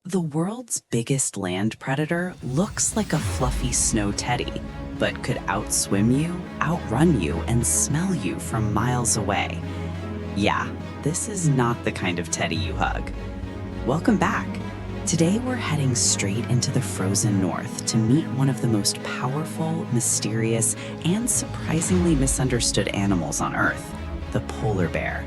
The world's biggest land predator looks like a fluffy snow teddy, but could outswim you, outrun you, and smell you from miles away. Yeah, this is not the kind of teddy you hug. Welcome back. Today we're heading straight into the frozen north to meet one of the most powerful, mysterious, and surprisingly misunderstood animals on Earth, the polar bear.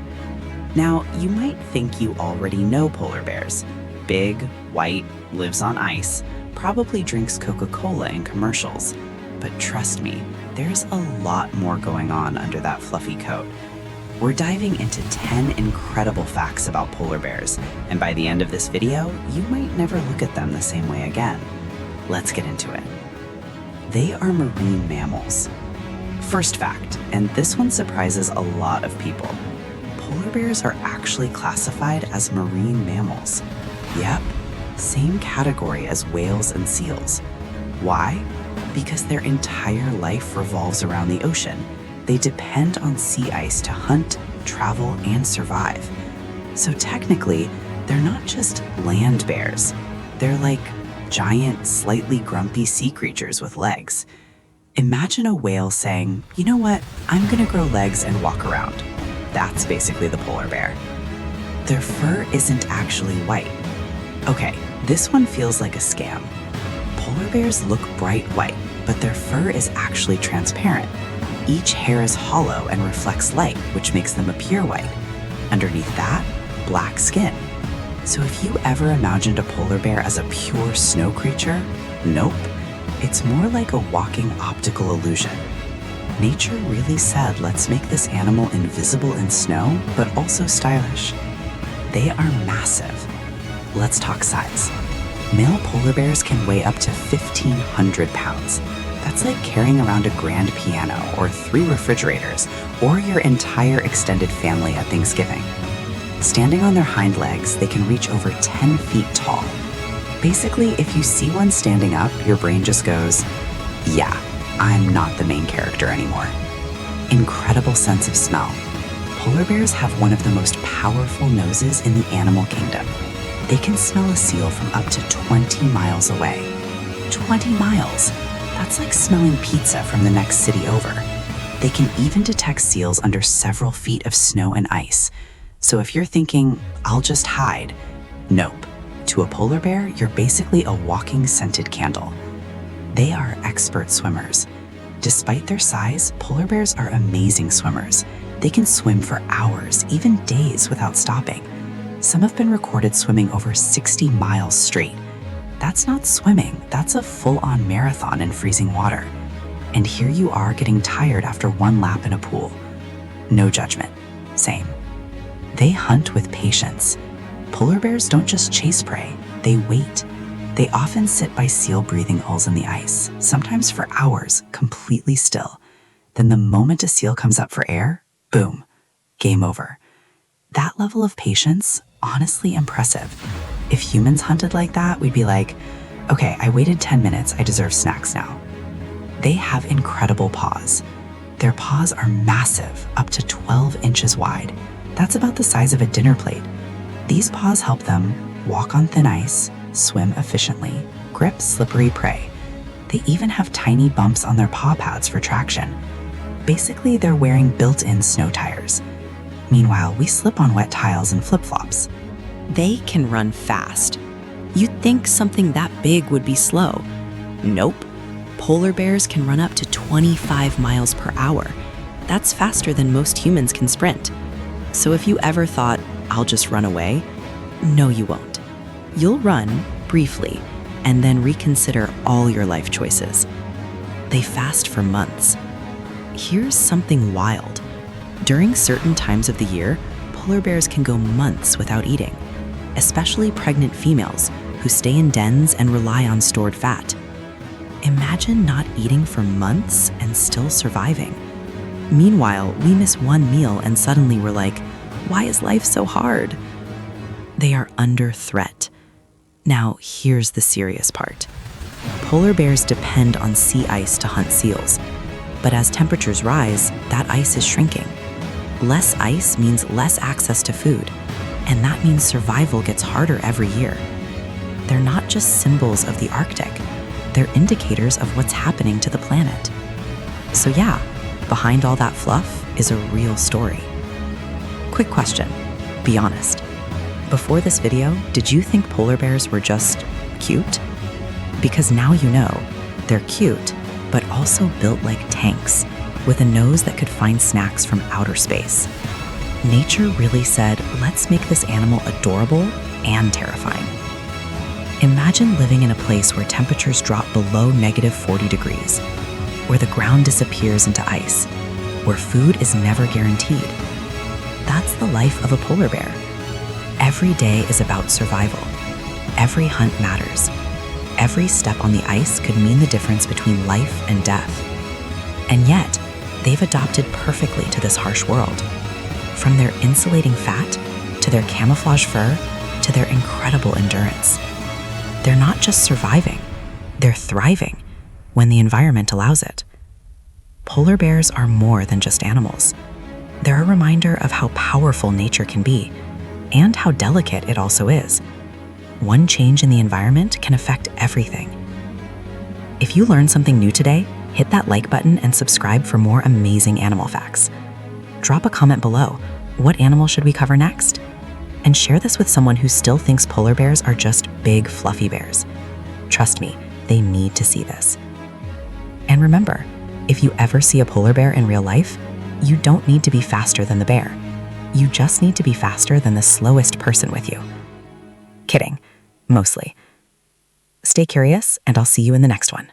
Now, you might think you already know polar bears. Big, white, lives on ice, probably drinks Coca-Cola in commercials. But trust me, there's a lot more going on under that fluffy coat. We're diving into 10 incredible facts about polar bears, and by the end of this video, you might never look at them the same way again. Let's get into it. They are marine mammals. First fact, and this one surprises a lot of people. Polar bears are actually classified as marine mammals. Yep, same category as whales and seals. Why? Because their entire life revolves around the ocean. They depend on sea ice to hunt, travel, and survive. So technically, they're not just land bears. They're like giant, slightly grumpy sea creatures with legs. Imagine a whale saying, "You know what? I'm gonna grow legs and walk around." That's basically the polar bear. Their fur isn't actually white. Okay, this one feels like a scam. Polar bears look bright white, but their fur is actually transparent. Each hair is hollow and reflects light, which makes them appear white. Underneath that, black skin. So if you ever imagined a polar bear as a pure snow creature, nope. It's more like a walking optical illusion. Nature really said, let's make this animal invisible in snow, but also stylish. They are massive. Let's talk size. Male polar bears can weigh up to 1,500 pounds. That's like carrying around a grand piano or 3 refrigerators or your entire extended family at Thanksgiving. Standing on their hind legs, they can reach over 10 feet tall. Basically, if you see one standing up, your brain just goes, yeah, I'm not the main character anymore. Incredible sense of smell. Polar bears have one of the most powerful noses in the animal kingdom. They can smell a seal from up to 20 miles away. 20 miles! That's like smelling pizza from the next city over. They can even detect seals under several feet of snow and ice. So if you're thinking, I'll just hide, nope. To a polar bear, you're basically a walking scented candle. They are expert swimmers. Despite their size, polar bears are amazing swimmers. They can swim for hours, even days without stopping. Some have been recorded swimming over 60 miles straight. That's not swimming, that's a full-on marathon in freezing water. And here you are getting tired after one lap in a pool. No judgment, same. They hunt with patience. Polar bears don't just chase prey, they wait. They often sit by seal-breathing holes in the ice, sometimes for hours, completely still. Then the moment a seal comes up for air, boom, game over. That level of patience, honestly impressive. If humans hunted like that, we'd be like, okay, I waited 10 minutes, I deserve snacks now. They have incredible paws. Their paws are massive, up to 12 inches wide. That's about the size of a dinner plate. These paws help them walk on thin ice, swim efficiently, grip slippery prey. They even have tiny bumps on their paw pads for traction. Basically, they're wearing built-in snow tires. Meanwhile, we slip on wet tiles and flip-flops. They can run fast. You'd think something that big would be slow. Nope. Polar bears can run up to 25 miles per hour. That's faster than most humans can sprint. So if you ever thought, I'll just run away, no you won't. You'll run, briefly, and then reconsider all your life choices. They fast for months. Here's something wild. During certain times of the year, polar bears can go months without eating, especially pregnant females who stay in dens and rely on stored fat. Imagine not eating for months and still surviving. Meanwhile, we miss one meal and suddenly we're like, why is life so hard? They are under threat. Now, here's the serious part. Polar bears depend on sea ice to hunt seals, but as temperatures rise, that ice is shrinking. Less ice means less access to food, and that means survival gets harder every year. they're not just symbols of the Arctic, they're indicators of what's happening to the planet. So yeah, behind all that fluff is a real story. Quick question, be honest. Before this video, did you think polar bears were just cute? Because now you know, they're cute, but also built like tanks, with a nose that could find snacks from outer space. Nature really said, let's make this animal adorable and terrifying. Imagine living in a place where temperatures drop below -40 degrees, where the ground disappears into ice, where food is never guaranteed. That's the life of a polar bear. Every day is about survival. Every hunt matters. Every step on the ice could mean the difference between life and death. And yet, they've adapted perfectly to this harsh world. From their insulating fat, to their camouflage fur, to their incredible endurance. They're not just surviving, they're thriving when the environment allows it. Polar bears are more than just animals. They're a reminder of how powerful nature can be, and how delicate it also is. One change in the environment can affect everything. If you learned something new today, hit that like button and subscribe for more amazing animal facts. Drop a comment below. What animal should we cover next? And share this with someone who still thinks polar bears are just big, fluffy bears. Trust me, they need to see this. And remember, if you ever see a polar bear in real life, you don't need to be faster than the bear. You just need to be faster than the slowest person with you. Kidding, mostly. Stay curious, and I'll see you in the next one.